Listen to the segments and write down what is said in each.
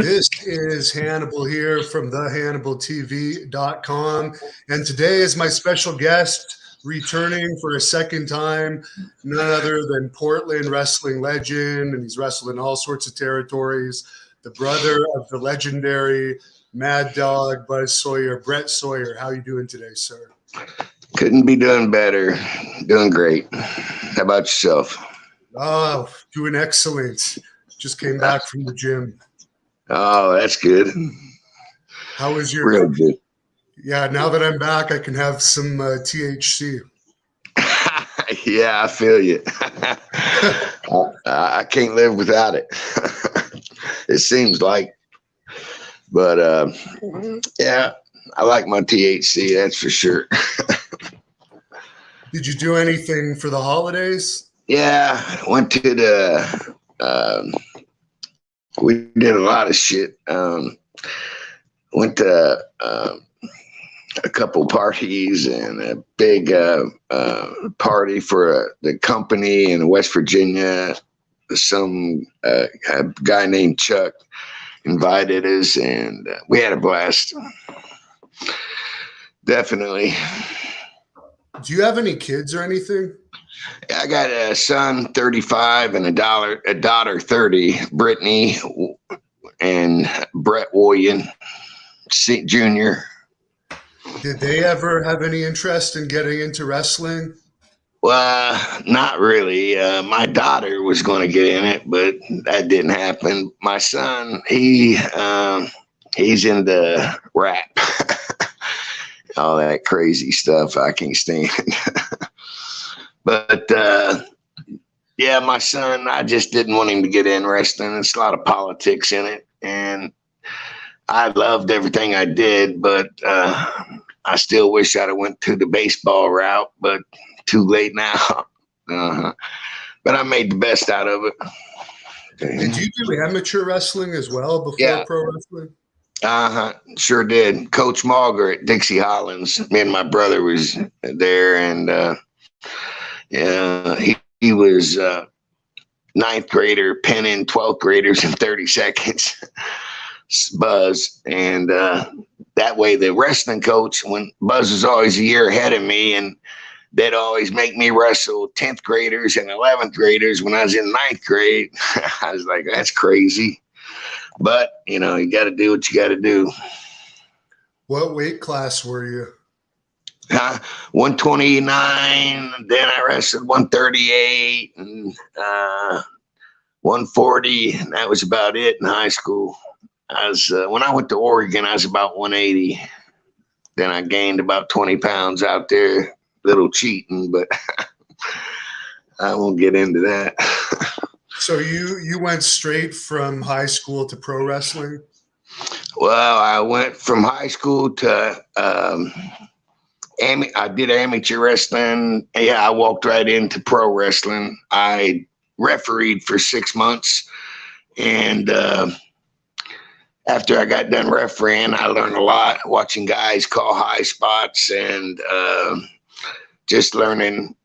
This is Hannibal here from thehannibaltv.com. And today is my special guest returning for a second time, none other than Portland wrestling legend, and he's wrestled in all sorts of territories, the brother of the legendary Mad Dog Buzz Sawyer, Brett Sawyer. How are you doing today, sir? Couldn't be doing better. Doing great. How about yourself? Oh, doing excellent. Just came back from the gym. Oh, that's good. How was your? Real good. Yeah, now that I'm back, I can have some THC. Yeah, I feel you. I can't live without it. It seems like, but yeah, I like my THC. That's for sure. Did you do anything for the holidays? Yeah, went to the. We did a lot of shit. Went to a couple parties and a big party for the company in West Virginia. Some a guy named Chuck invited us, and we had a blast. Definitely. Do you have any kids or anything? I got a son, 35, and a daughter, 30, Brittany and Brett William Jr. Did they ever have any interest in getting into wrestling? Well, not really. My daughter was going to get in it, but that didn't happen. My son, he's into rap, all that crazy stuff I can't stand. But yeah, my son, I just didn't want him to get in wrestling. There's a lot of politics in it, and I loved everything I did, but I still wish I'd have went to the baseball route, but too late now. But I made the best out of it. Did you do amateur wrestling as well before pro wrestling? Sure did. Coach Malger at Dixie Hollins. Me and my brother was there, and yeah, he was ninth grader pinning 12th graders in 30 seconds. Buzz, and that way the wrestling coach, when Buzz was always a year ahead of me, and they'd always make me wrestle 10th graders and 11th graders when I was in ninth grade. I was like, that's crazy. But, you know, you got to do what you got to do. What weight class were you? 129. Then I wrestled 138 and 140. And that was about it in high school. When I went to Oregon, I was about 180. Then I gained about 20 pounds out there. Little cheating, but I won't get into that. So you went straight from high school to pro wrestling? Well, I went from high school to I did amateur wrestling. Yeah, I walked right into pro wrestling. I refereed for 6 months, and after I got done refereeing, I learned a lot watching guys call high spots and just learning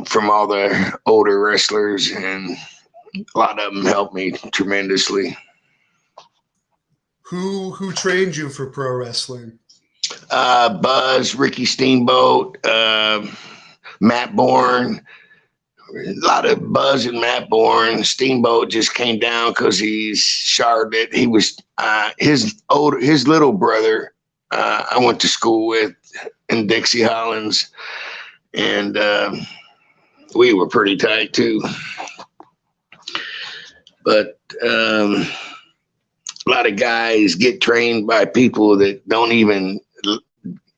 from all the older wrestlers, and a lot of them helped me tremendously. Who trained you for pro wrestling? Buzz, Ricky Steamboat, Matt Bourne. A lot of Buzz and Matt Bourne. Steamboat just came down because he's Charlotte. He was his little brother. I went to school with in Dixie Hollins, and we were pretty tight too. But a lot of guys get trained by people that don't even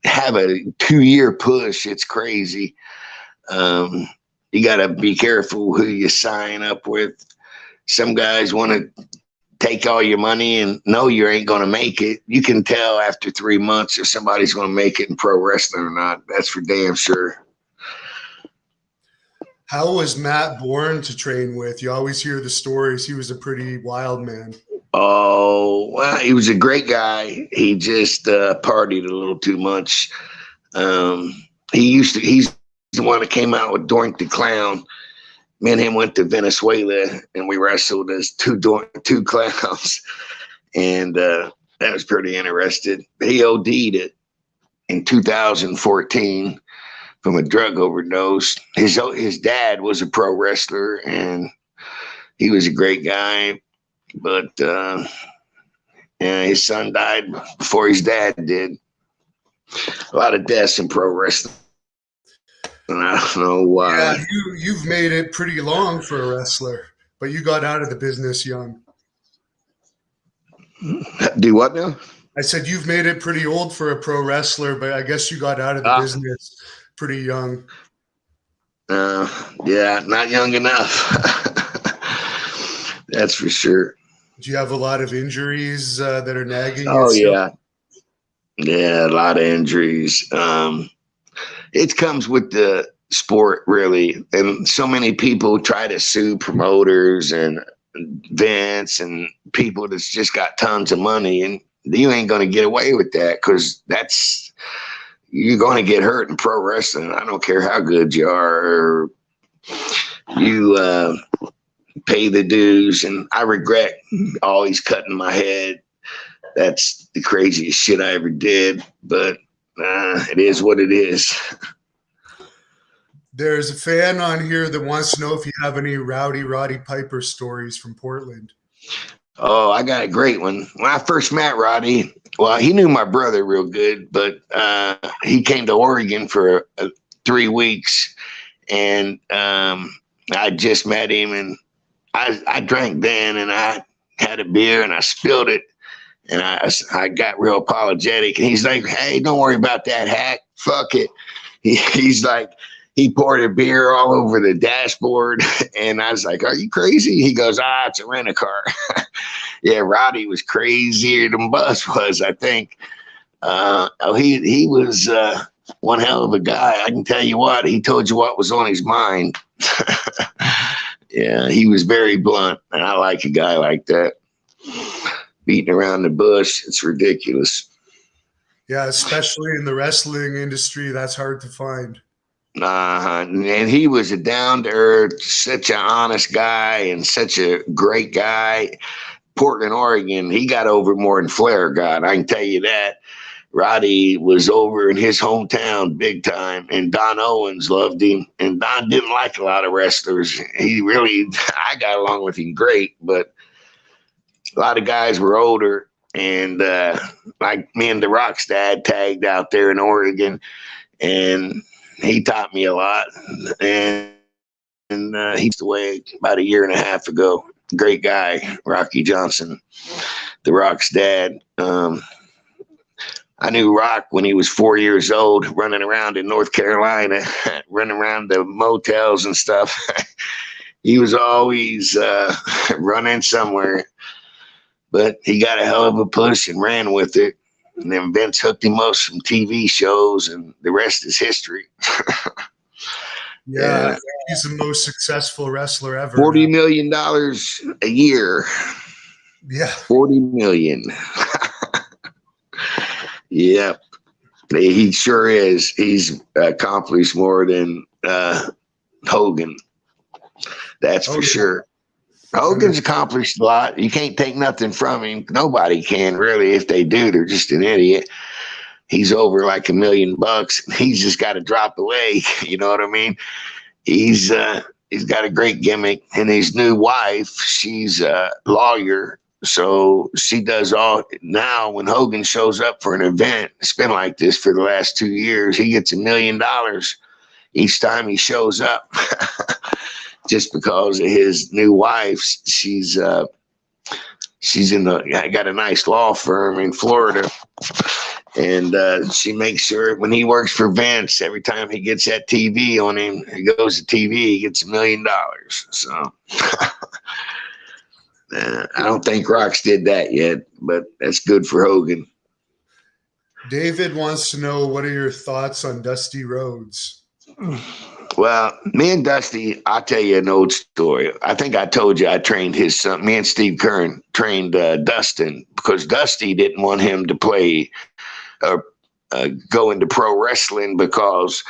have a 2-year push. It's crazy. You got to be careful who you sign up with. Some guys want to take all your money and know you ain't going to make it. You can tell after 3 months if somebody's going to make it in pro wrestling or not. That's for damn sure. How was Matt Bourne to train with? You always hear the stories. He was a pretty wild man. Oh, well, he was a great guy. He just partied a little too much. He's the one that came out with Doink the Clown. Me and him went to Venezuela, and we wrestled as two clowns. And that was pretty interesting. He OD'd it in 2014 from a drug overdose. His dad was a pro wrestler, and he was a great guy, but his son died before his dad did. A lot of deaths in pro wrestling, and I don't know why. Yeah, you've made it pretty long for a wrestler, but you got out of the business young. Do what now? I said you've made it pretty old for a pro wrestler, but I guess you got out of the business pretty young. Yeah, not young enough. That's for sure. Do you have a lot of injuries that are nagging? Oh, yeah. Yeah, a lot of injuries. It comes with the sport, really. And so many people try to sue promoters and Vince and people that's just got tons of money, and you ain't going to get away with that, because you're going to get hurt in pro wrestling. I don't care how good you are. You pay the dues, and I regret always cutting my head. That's the craziest shit I ever did, but it is what it is. There's a fan on here that wants to know if you have any Rowdy Roddy Piper stories from Portland. Oh, I got a great one. When I first met Roddy, well, he knew my brother real good, but he came to Oregon for 3 weeks, and I just met him, and I drank then, and I had a beer, and I spilled it, and I got real apologetic, and he's like, "Hey, don't worry about that, hack. Fuck it." He's like, he poured a beer all over the dashboard, and I was like, "Are you crazy?" He goes, "It's a rent-a-car." Yeah, Roddy was crazier than Buzz was, I think. He was one hell of a guy. I can tell you what, he told you what was on his mind. Yeah, he was very blunt, and I like a guy like that. Beating around the bush, it's ridiculous. Yeah, especially in the wrestling industry, that's hard to find. And he was a down-to-earth, such an honest guy, and such a great guy. Portland, Oregon, he got over more than Flair got. I can tell you that. Roddy was over in his hometown big time, and Don Owens loved him. And Don didn't like a lot of wrestlers. I got along with him great, but a lot of guys were older. And like me and The Rock's dad tagged out there in Oregon, and he taught me a lot. And he passed away about 1.5 years ago. Great guy, Rocky Johnson, The Rock's dad. I knew Rock when he was 4 years old, running around in North Carolina, running around the motels and stuff. He was always running somewhere, but he got a hell of a push and ran with it. And then Vince hooked him up some TV shows, and the rest is history. Yeah, I think he's the most successful wrestler ever. $40 million a year. Yeah. 40 million. Yep. He sure is. He's accomplished more than Hogan. That's for sure. Hogan's accomplished a lot. You can't take nothing from him. Nobody can, really. If they do, they're just an idiot. He's over like $1 million. He's just got to drop away. You know what I mean? He's got a great gimmick, and his new wife, she's a lawyer. So she does all now. When Hogan shows up for an event, it's been like this for the last 2 years. He gets $1 million each time he shows up, just because of his new wife. She's got a nice law firm in Florida, and she makes sure when he works for Vince, every time he gets that TV on him, he goes to TV, he gets $1 million. So. I don't think Rox did that yet, but that's good for Hogan. David wants to know, what are your thoughts on Dusty Rhodes? Well, me and Dusty, I'll tell you an old story. I think I told you I trained his son. Me and Steve Kern trained Dustin, because Dusty didn't want him to play or go into pro wrestling, because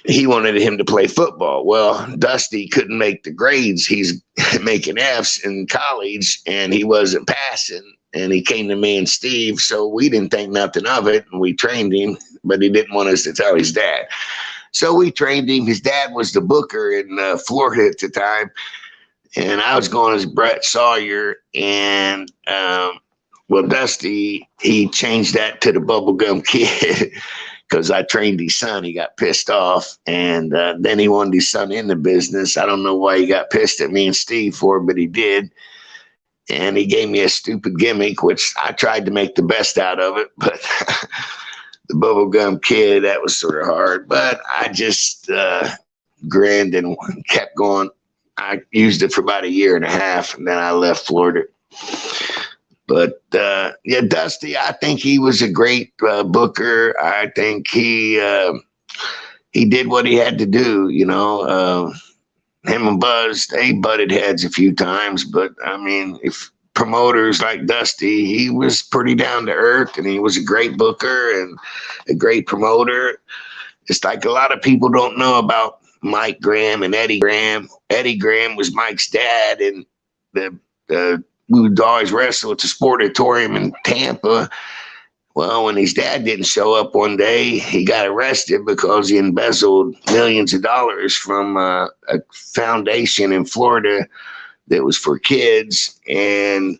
he wanted him to play football. Well, Dusty couldn't make the grades. He's making F's in college, and he wasn't passing. And he came to me and Steve, so we didn't think nothing of it, and we trained him, but he didn't want us to tell his dad. So we trained him. His dad was the booker in Florida at the time, and I was going as Brett Sawyer. And well, Dusty, he changed that to the Bubblegum Kid because I trained his son. He got pissed off, and then he wanted his son in the business. I don't know why he got pissed at me and Steve for, but he did. And he gave me a stupid gimmick, which I tried to make the best out of it, but the Bubblegum Kid, that was sort of hard. But I just grinned and kept going. I used it for about a year and a half, and then I left Florida. But yeah, Dusty, I think he was a great booker. I think he did what he had to do, you know. Him and Buzz, they butted heads a few times, but I mean, if promoters like Dusty, he was pretty down to earth, and he was a great booker and a great promoter. It's like a lot of people don't know about Mike Graham and Eddie Graham. Eddie Graham was Mike's dad, and we would always wrestle at the Sportatorium in Tampa. Well, when his dad didn't show up one day, he got arrested because he embezzled millions of dollars from a foundation in Florida that was for kids. And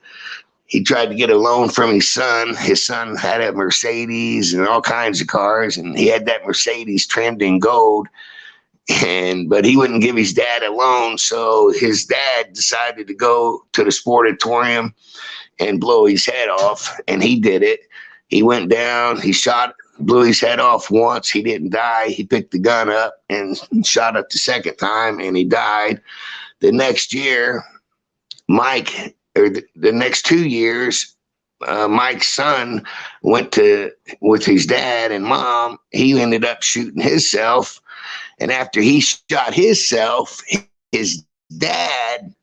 he tried to get a loan from his son. His son had a Mercedes and all kinds of cars, and he had that Mercedes trimmed in gold. But he wouldn't give his dad a loan, so his dad decided to go to the Sportatorium and blow his head off, and he did it. He went down, he blew his head off once. He didn't die. He picked the gun up and shot it the second time, and he died. The next year, the next 2 years, Mike's son went with his dad and mom. He ended up shooting himself. And after he shot himself, his dad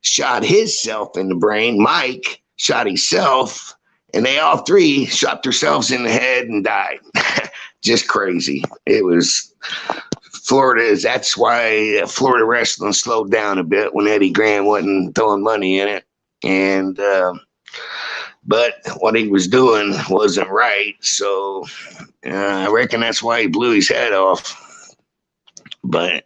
shot himself in the brain. Mike shot himself. And they all three shot themselves in the head and died. Just crazy. It was Florida. That's why Florida wrestling slowed down a bit when Eddie Graham wasn't throwing money in it. And but what he was doing wasn't right. So I reckon that's why he blew his head off. But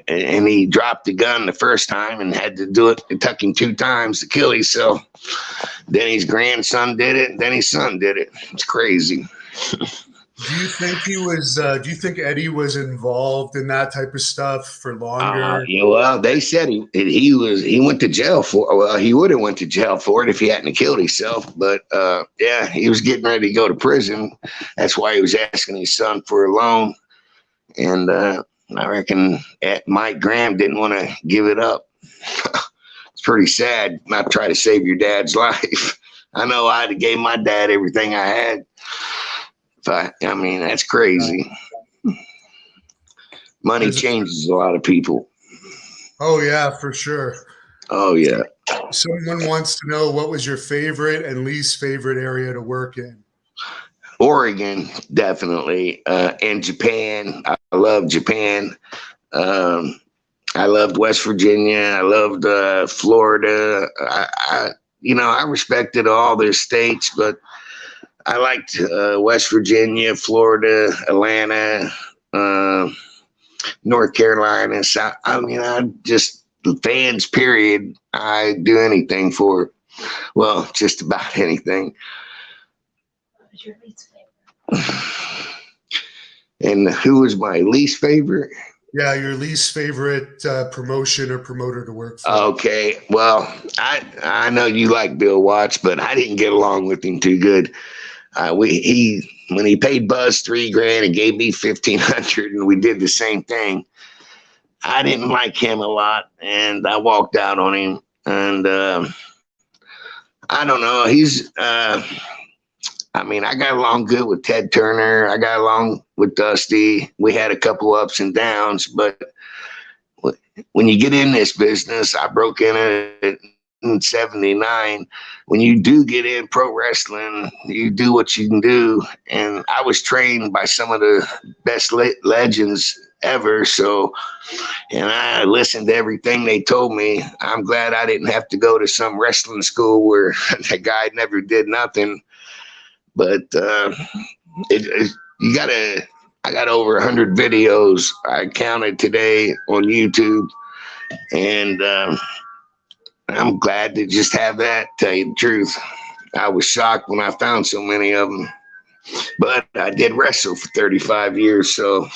and he dropped the gun the first time and had to do it. It took him 2 times to kill himself. Then his grandson did it. And then his son did it. It's crazy. Do you think do you think Eddie was involved in that type of stuff for longer? Yeah, well, they said he went to jail for. Well, he would have went to jail for it if he hadn't killed himself. But yeah, he was getting ready to go to prison. That's why he was asking his son for a loan. And I reckon Mike Graham didn't want to give it up. It's pretty sad not try to save your dad's life. I know I'd have gave my dad everything I had. I mean, that's crazy. Money changes a lot of people. Oh, yeah, for sure. Oh, yeah. Someone wants to know, what was your favorite and least favorite area to work in? Oregon, definitely. And Japan. I love Japan. I loved West Virginia. I loved Florida. I respected all their states, but I liked West Virginia, Florida, Atlanta, North Carolina. South. I mean, the fans, period. I'd do anything for it. Well, just about anything. What was your least favorite? And who was my least favorite? Yeah, your least favorite promotion or promoter to work for. Okay, well, I know you like Bill Watts, but I didn't get along with him too good. When he paid Buzz $3,000 and gave me $1,500, and we did the same thing, I didn't like him a lot, and I walked out on him. And I don't know. I got along good with Ted Turner. I got along with Dusty. We had a couple ups and downs, but when you get in this business, I broke in it 79, when you do get in pro wrestling, you do what you can do. And I was trained by some of the best legends ever. So, and I listened to everything they told me. I'm glad I didn't have to go to some wrestling school where that guy never did nothing. But I got over 100 videos I counted today on YouTube. And I'm glad to just have that, tell you the truth. I was shocked when I found so many of them. But I did wrestle for 35 years, so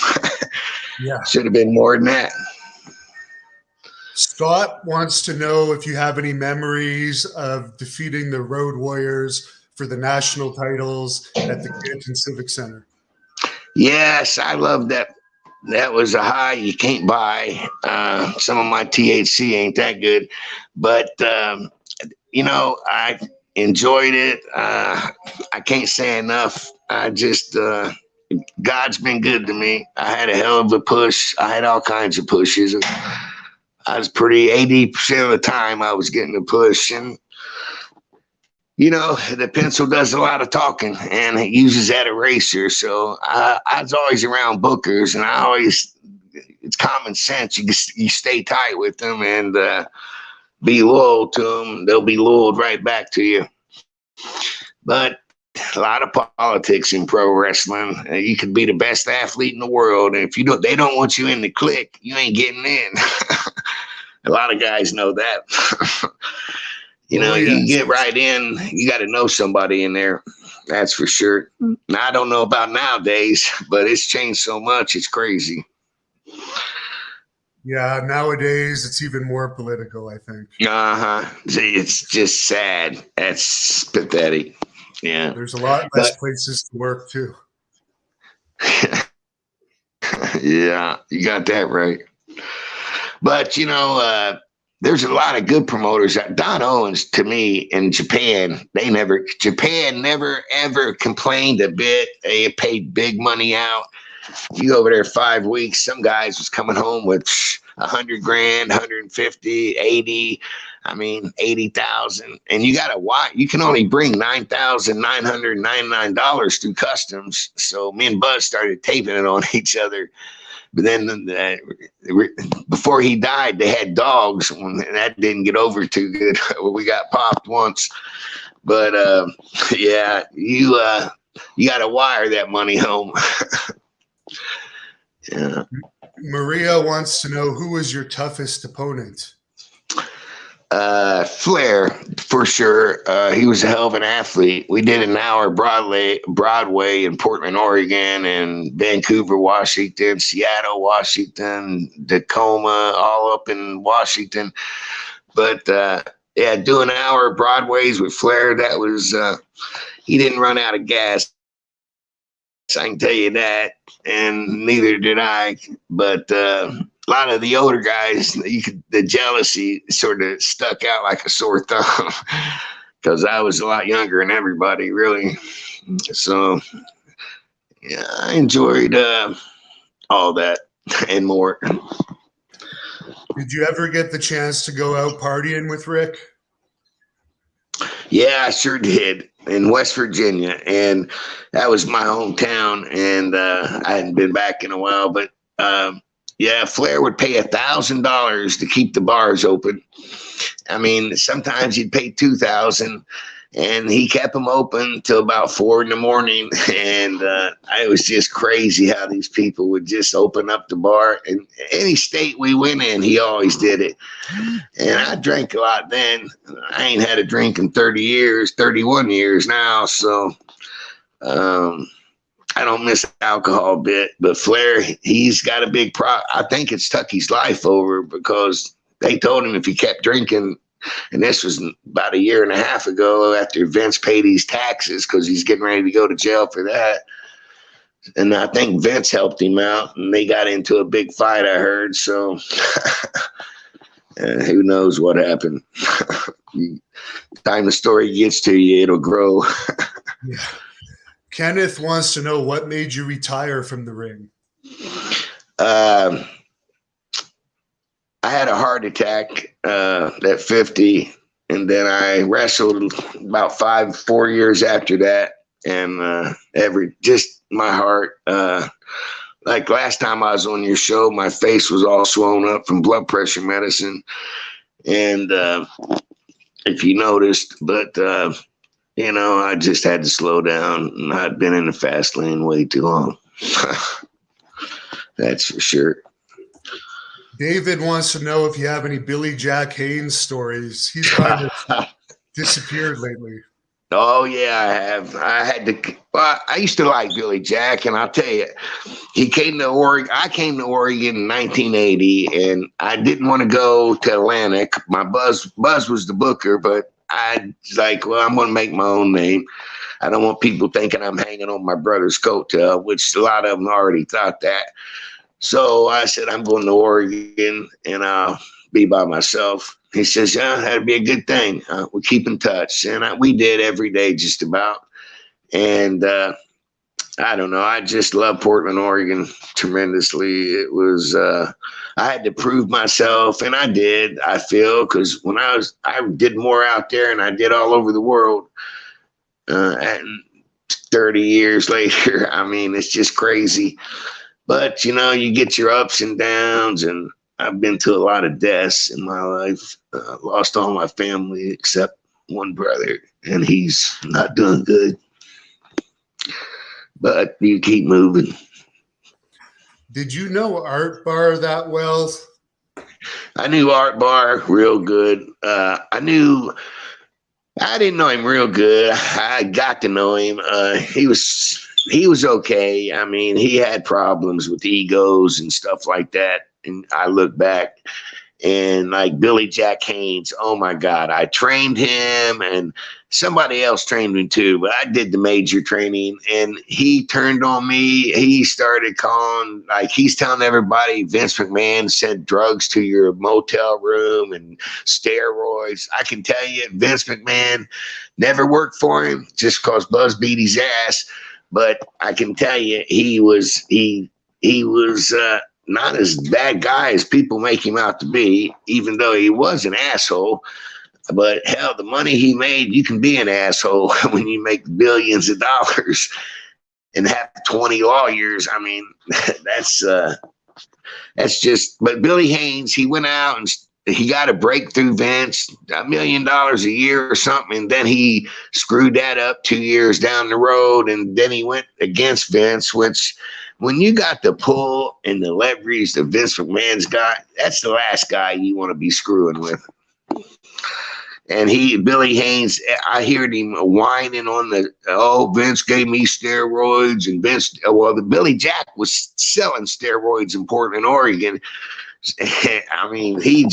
Yeah. should have been more than that. Scott wants to know if you have any memories of defeating the Road Warriors for the national titles at the Canton Civic Center. Yes, I love that. That was a high you can't buy. Some of my THC ain't that good, but you know, I enjoyed it. I can't say enough. I just God's been good to me. I had a hell of a push. I had all kinds of pushes. I was pretty 80% of the time I was getting a push, and you know, the pencil does a lot of talking, and it uses that eraser. So I was always around bookers, and it's common sense. You stay tight with them and be loyal to them. They'll be loyal right back to you. But a lot of politics in pro wrestling. You could be the best athlete in the world, and if they don't want you in the clique, you ain't getting in. A lot of guys know that. You know, you get right in, you got to know somebody in there. That's for sure. Now, I don't know about nowadays, but it's changed so much. It's crazy. Yeah, nowadays it's even more political, I think. It's just sad. That's pathetic. Yeah. There's a lot less places to work, too. Yeah, you got that right. But, you know, there's a lot of good promoters. Don Owens, to me, in Japan, Japan never, ever complained a bit. They paid big money out. You go over there 5 weeks, some guys was coming home with 100 grand, 150, 80, 80,000. And you got to watch, you can only bring $9,999 through customs. So me and Buzz started taping it on each other. But then before he died, they had dogs, and that didn't get over too good. We got popped once. But yeah, you got to wire that money home. Yeah. Maria wants to know, who was your toughest opponent? Flair, for sure. He was a hell of an athlete. We did an hour Broadway in Portland, Oregon, and Vancouver, Washington, Seattle, Washington, Tacoma, all up in Washington. But yeah, doing an hour Broadways with Flair, that was he didn't run out of gas. I can tell you that, and neither did I. But a lot of the older guys, the jealousy sort of stuck out like a sore thumb because I was a lot younger than everybody, really. So yeah, I enjoyed all that and more. Did you ever get the chance to go out partying with Rick? Yeah, I sure did, in West Virginia, and that was my hometown, and I hadn't been back in a while, but yeah, Flair would pay $1,000 to keep the bars open. I mean, sometimes he'd pay $2,000, and he kept them open till about 4 in the morning. And it was just crazy how these people would just open up the bar. And any state we went in, he always did it. And I drank a lot then. I ain't had a drink in 31 years now. So I don't miss alcohol a bit, but Flair, he's got a big I think it's took his life over because they told him if he kept drinking, and this was about 1.5 years ago after Vince paid his taxes because he's getting ready to go to jail for that. And I think Vince helped him out, and they got into a big fight, I heard. So who knows what happened. Time the story gets to you, it'll grow. Yeah. Kenneth wants to know, what made you retire from the ring? I had a heart attack at 50, and then I wrestled about 4 years after that. And just my heart, like last time I was on your show, my face was all swollen up from blood pressure medicine. And if you noticed, but I just had to slow down, and I'd been in the fast lane way too long. That's for sure. David wants to know if you have any Billy Jack Haynes stories. He's kind of disappeared lately. Oh yeah, I have. I used to like Billy Jack, and I'll tell you, he came to Oregon. I came to Oregon in 1980, and I didn't want to go to Atlantic. My Buzz was the booker, but I was like, well, I'm going to make my own name. I don't want people thinking I'm hanging on my brother's coattail, which a lot of them already thought that. So I said, I'm going to Oregon, and I'll be by myself. He says, yeah, that'd be a good thing. We'll keep in touch. And we did every day just about. And I don't know. I just love Portland, Oregon tremendously. It was, I had to prove myself, and I did, I feel, because when I did more out there and I did all over the world. And 30 years later, I mean, it's just crazy. But, you get your ups and downs, and I've been to a lot of deaths in my life. Lost all my family except one brother, and he's not doing good. But you keep moving. Did you know Art Barr that well? I knew Art Barr real good. I didn't know him real good. I got to know him. He was okay. I mean, he had problems with egos and stuff like that. And I look back, and like Billy Jack Haynes, oh my God, I trained him, and somebody else trained me too, but I did the major training, and he turned on me. He started calling, like he's telling everybody Vince McMahon sent drugs to your motel room and steroids. I can tell you, Vince McMahon never worked for him just because Buzz beat his ass. But I can tell you, he was not as bad guy as people make him out to be, even though he was an asshole. But hell, the money he made, you can be an asshole when you make billions of dollars and have 20 lawyers. I mean, that's just, but Billy Haynes, he went out and he got a breakthrough Vince, $1 million a year or something. And then he screwed that up 2 years down the road. And then he went against Vince, which when you got the pull and the leverage that Vince McMahon's got, that's the last guy you want to be screwing with. And Billy Haynes, I heard him whining on Vince gave me steroids, and the Billy Jack was selling steroids in Portland, Oregon. I mean, he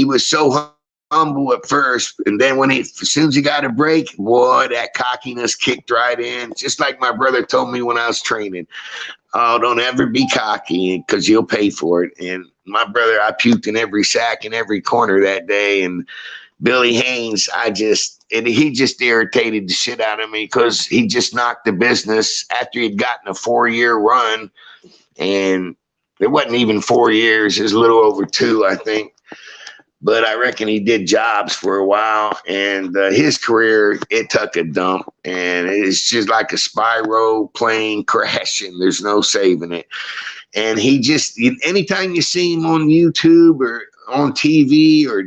was so humble at first, and then as soon as he got a break, boy, that cockiness kicked right in. Just like my brother told me when I was training, oh, don't ever be cocky because you'll pay for it. And my brother, I puked in every sack in every corner that day. And Billy Haynes, he just irritated the shit out of me because he just knocked the business after he'd gotten a 4-year run, and it wasn't even 4 years. It was a little over 2, I think. But I reckon he did jobs for a while, and his career, it took a dump, and it's just like a spiral plane crashing. There's no saving it. And anytime you see him on YouTube or on TV or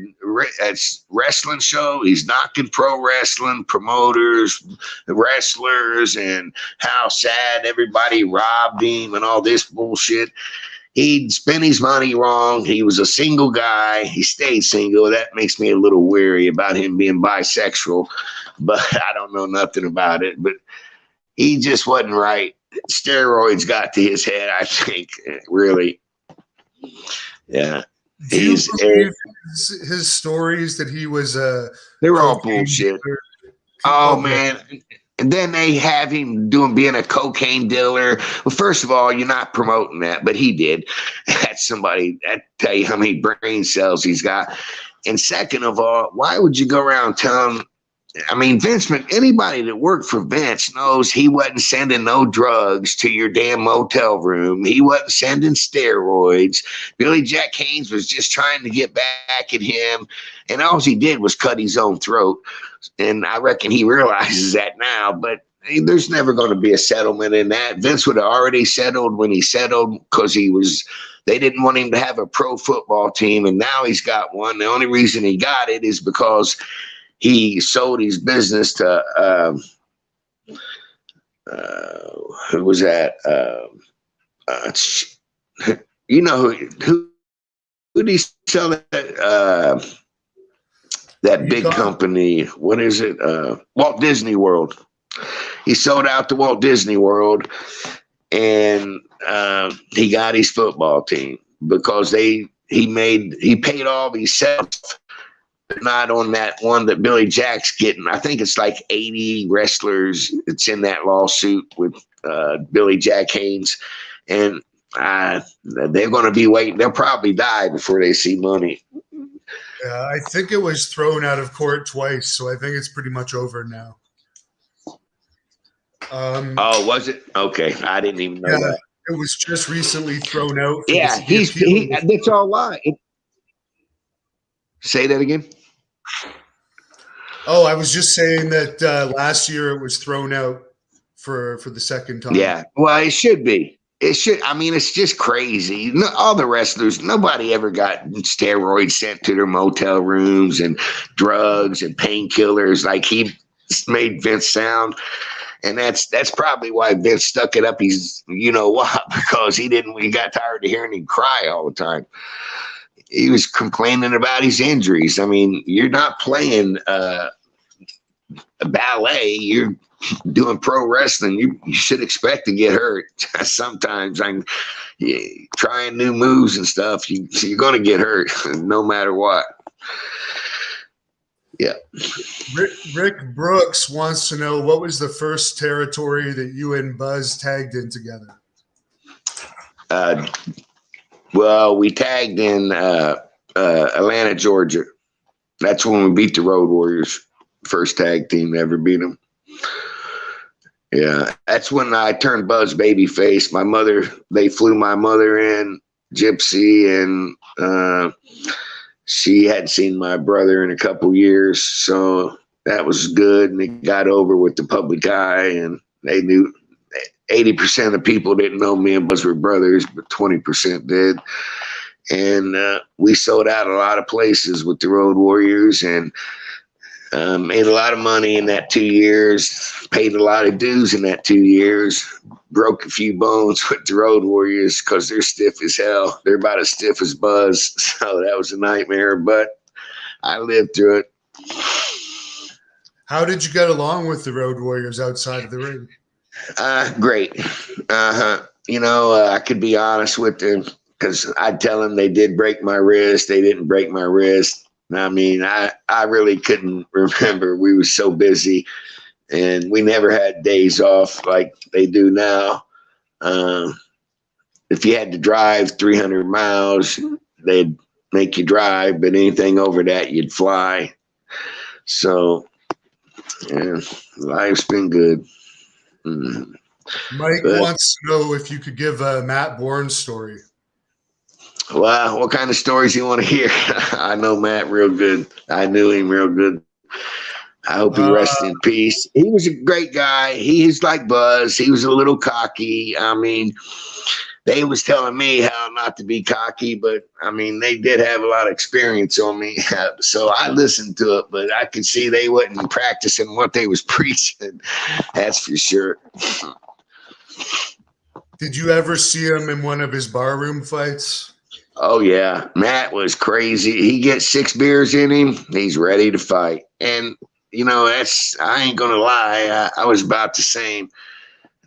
at wrestling show, he's knocking pro wrestling promoters, wrestlers, and how sad everybody robbed him and all this bullshit. He'd spent his money wrong. He was a single guy. He stayed single. That makes me a little weary about him being bisexual, but I don't know nothing about it. But he just wasn't right. Steroids got to his head, I think, really. Yeah. Do you believe his stories that he was they're all bullshit. Oh, man. And then they have him being a cocaine dealer. Well, first of all, you're not promoting that, but he did. That's somebody that tell you how many brain cells he's got. And second of all, why would you go around telling I mean, Vince, anybody that worked for Vince knows he wasn't sending no drugs to your damn motel room. He wasn't sending steroids. Billy Jack Haynes was just trying to get back at him, and all he did was cut his own throat. And I reckon he realizes that now, but there's never going to be a settlement in that. Vince would have already settled when he settled because they didn't want him to have a pro football team, and now he's got one. The only reason he got it is because he sold his business to who was that? You know who did he sell that? That big company. What is it? Walt Disney World. He sold out to Walt Disney World, and he got his football team because he paid all himself. Not on that one that Billy Jack's getting. I think it's like 80 wrestlers. It's in that lawsuit with Billy Jack Haynes, and they're going to be waiting. They'll probably die before they see money. Yeah, I think it was thrown out of court twice, so I think it's pretty much over now. Oh, was it? Okay, I didn't even know that. It was just recently thrown out. Yeah, that's all lie. Say that again. Oh, I was just saying that last year it was thrown out for the second time. Yeah, well, it should be. It should. I mean, it's just crazy. No, all the wrestlers, nobody ever got steroids sent to their motel rooms and drugs and painkillers like he made Vince sound. And that's probably why Vince stuck it up. He's, you know what, because he got tired of hearing him cry all the time. He was complaining about his injuries. I mean, you're not playing a ballet. You're doing pro wrestling. You should expect to get hurt. Sometimes I'm trying new moves and stuff. You're going to get hurt no matter what. Yeah. Rick Brooks wants to know, what was the first territory that you and Buzz tagged in together? Well, we tagged in Atlanta, Georgia. That's when we beat the Road Warriors. First tag team ever beat them. Yeah, that's when I turned Buzz babyface. My mother, they flew my mother in, Gypsy, and she hadn't seen my brother in a couple years, so that was good. And it got over with the public eye, and they knew 80% of the people didn't know me and Buzz were brothers, but 20% did. And we sold out a lot of places with the Road Warriors, and made a lot of money in that 2 years, paid a lot of dues in that 2 years, broke a few bones with the Road Warriors because they're stiff as hell. They're about as stiff as Buzz. So that was a nightmare, but I lived through it. How did you get along with the Road Warriors outside of the ring? Great. You know, I could be honest with them because I'd tell them they did break my wrist. They didn't break my wrist. I mean, I really couldn't remember. We were so busy, and we never had days off like they do now. If you had to drive 300 miles, they'd make you drive, but anything over that, you'd fly. So, yeah, life's been good. Mike wants to know if you could give a Matt Bourne story. Well, what kind of stories you want to hear? I know Matt real good. I knew him real good. I hope he rests in peace. He was a great guy. He's like Buzz. He was a little cocky. I mean, they was telling me how not to be cocky, but I mean, they did have a lot of experience on me. So I listened to it, but I could see they wasn't practicing what they was preaching. That's for sure. Did you ever see him in one of his barroom fights? Oh, yeah. Matt was crazy. He gets 6 beers in him. He's ready to fight. And, you know, I ain't going to lie. I was about the same.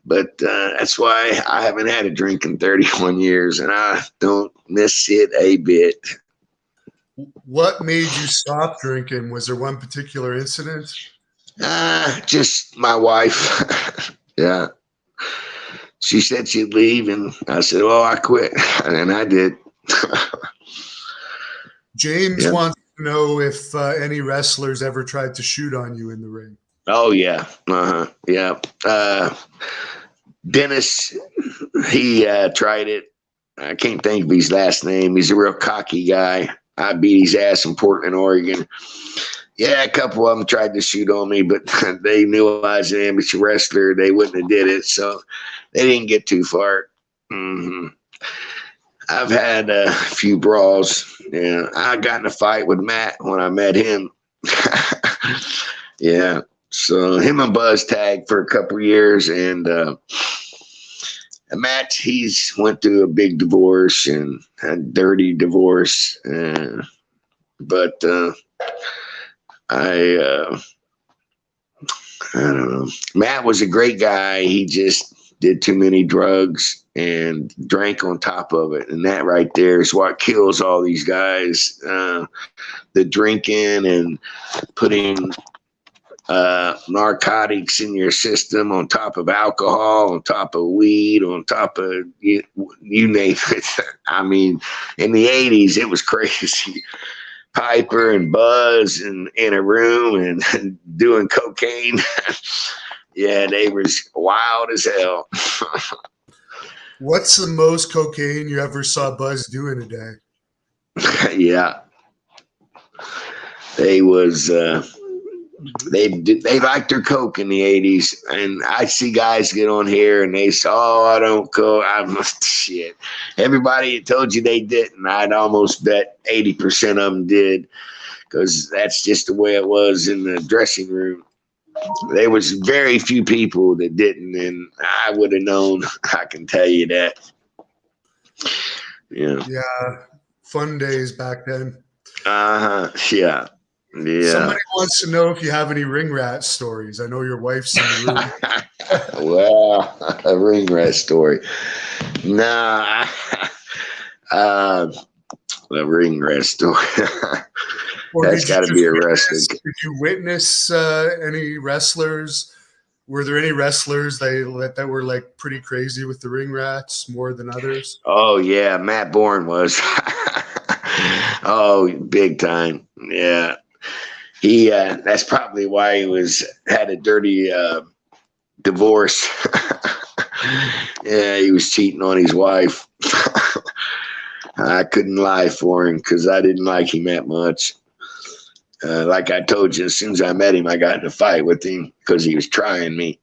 But that's why I haven't had a drink in 31 years, and I don't miss it a bit. What made you stop drinking? Was there one particular incident? Just my wife. Yeah. She said she'd leave, and I said, well, I quit. And I did. James wants to know if any wrestlers ever tried to shoot on you in the ring. Oh yeah, yeah. Dennis, he tried it. I can't think of his last name. He's a real cocky guy. I beat his ass in Portland, Oregon. Yeah, a couple of them tried to shoot on me, but they knew I was an amateur wrestler. They wouldn't have did it, so they didn't get too far. Mm-hmm. I've had a few brawls. Yeah, I got in a fight with Matt when I met him. Yeah, so him and Buzz tagged for a couple years, and Matt, he's went through a big divorce and a dirty divorce, but I don't know. Matt was a great guy. He just did too many drugs and drank on top of it, and that right there is what kills all these guys. The drinking and putting narcotics in your system on top of alcohol, on top of weed, on top of you name it. I mean, in the 80s, it was crazy. Piper and Buzz in a room and doing cocaine. Yeah, they was wild as hell. What's the most cocaine you ever saw Buzz do in a day? Yeah. They was they liked their coke in the 80s, and I see guys get on here and they say, "Oh, I don't coke." I'm shit. Everybody told you they didn't. I'd almost bet 80% of them did, because that's just the way it was in the dressing room. There was very few people that didn't, and I would have known. I can tell you that. Yeah. Yeah, fun days back then. Yeah. Yeah. Somebody wants to know if you have any ring rat stories. I know your wife's in the room. Well, a ring rat story. Nah. A ring rat story. That's got to be arrested. Did you witness any wrestlers? Were there any wrestlers that were like pretty crazy with the ring rats more than others? Oh yeah, Matt Bourne was. Oh, big time. Yeah. He that's probably why he had a dirty divorce. Yeah, he was cheating on his wife. I couldn't lie for him because I didn't like him that much. Like I told you, as soon as I met him, I got in a fight with him because he was trying me.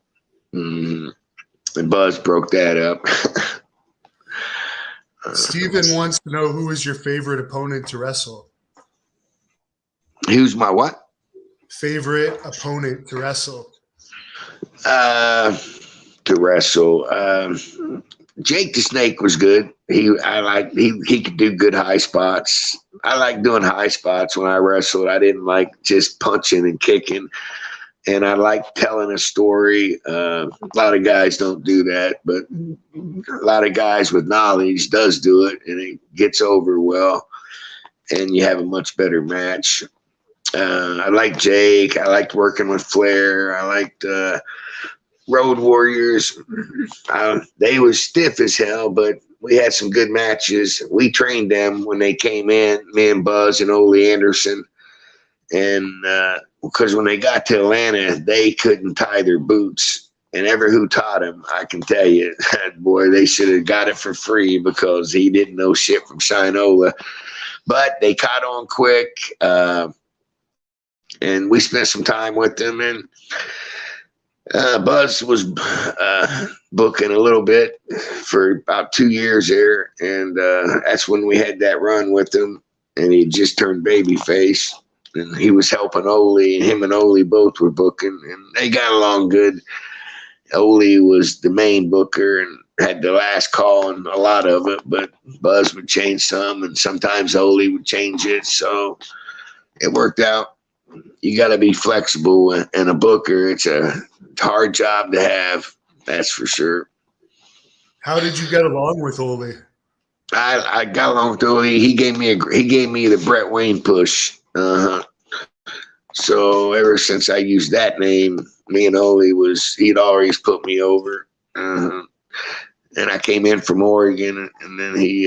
And Buzz broke that up. Steven wants to know, who is your favorite opponent to wrestle? Who's my what? Favorite opponent to wrestle? To wrestle. Jake the Snake was good. He could do good high spots. I like doing high spots when I wrestled. I didn't like just punching and kicking. And I like telling a story. A lot of guys don't do that, but a lot of guys with knowledge does do it, and it gets over well, and you have a much better match. I like Jake. I liked working with Flair. I liked Road Warriors. They was stiff as hell, but we had some good matches. We trained them when they came in, me and Buzz and Ole Anderson. And because when they got to Atlanta, they couldn't tie their boots. And ever who taught him, I can tell you, boy, they should have got it for free because he didn't know shit from Shinola. But they caught on quick. And we spent some time with them. And Buzz was booking a little bit for about 2 years there. And that's when we had that run with him. And he just turned babyface. And he was helping Ole, and him and Ole both were booking. And they got along good. Ole was the main booker and had the last call on a lot of it. But Buzz would change some, and sometimes Ole would change it. So it worked out. You got to be flexible, and a booker, it's a hard job to have, that's for sure. How did you get along with Ole? I got along with Ole. He gave me the Brett Wayne push. So ever since I used that name, me and Ole he'd always put me over. And I came in from Oregon, and then he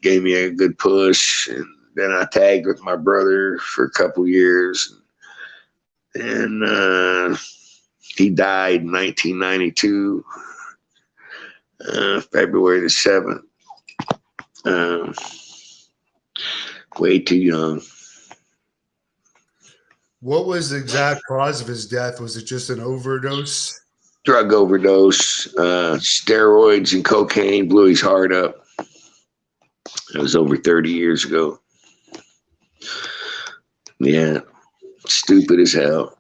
gave me a good push, and Then I tagged with my brother for a couple years, and he died in 1992, February the 7th. Way too young. What was the exact cause of his death? Was it just an overdose? Drug overdose, steroids and cocaine blew his heart up. It was over 30 years ago. Yeah, stupid as hell.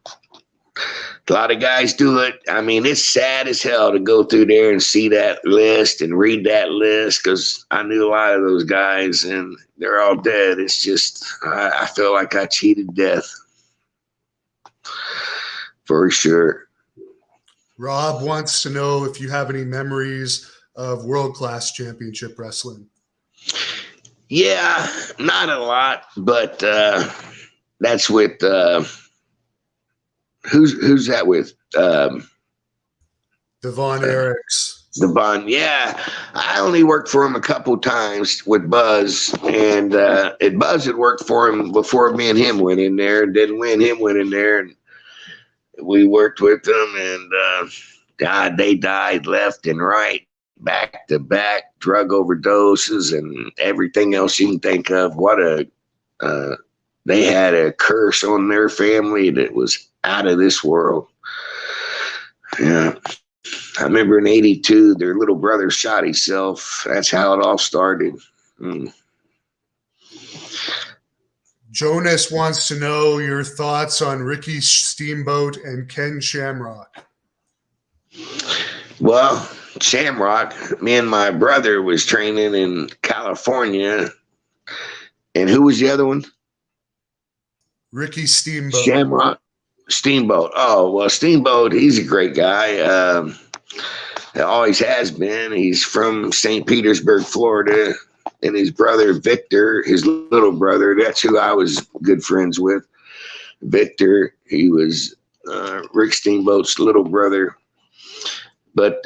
A lot of guys do it. I mean, it's sad as hell to go through there and see that list and read that list, because I knew a lot of those guys and they're all dead. It's just, I feel like I cheated death. For sure. Rob wants to know if you have any memories of world-class championship wrestling. Yeah, not a lot, but that's with who's that with? Devon Eriks. Devon, yeah. I only worked for him a couple times with Buzz, and Buzz had worked for him before me and him went in there, and then when him went in there, and we worked with them, and God, they died left and right, back to back, drug overdoses, and everything else you can think of. They had a curse on their family that was out of this world. Yeah. I remember in 82, their little brother shot himself. That's how it all started. Jonas wants to know your thoughts on Ricky Steamboat and Ken Shamrock. Well, Shamrock, me and my brother was training in California. And who was the other one? Ricky Steamboat. Shamrock. Steamboat. Oh, well, Steamboat, he's a great guy. Always has been. He's from St. Petersburg, Florida. And his brother, Victor, his little brother, that's who I was good friends with. Victor, he was Rick Steamboat's little brother. But,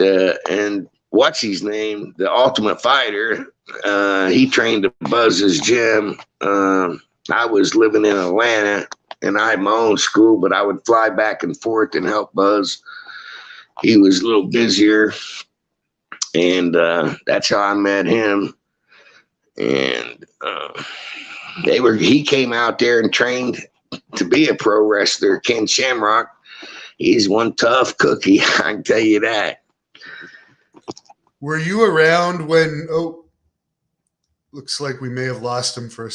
and what's his name? The Ultimate Fighter, he trained at Buzz's gym. I was living in Atlanta, and I had my own school, but I would fly back and forth and help Buzz. He was a little busier, and that's how I met him. And he came out there and trained to be a pro wrestler. Ken Shamrock, he's one tough cookie, I can tell you that. Were you around when, looks like we may have lost him for a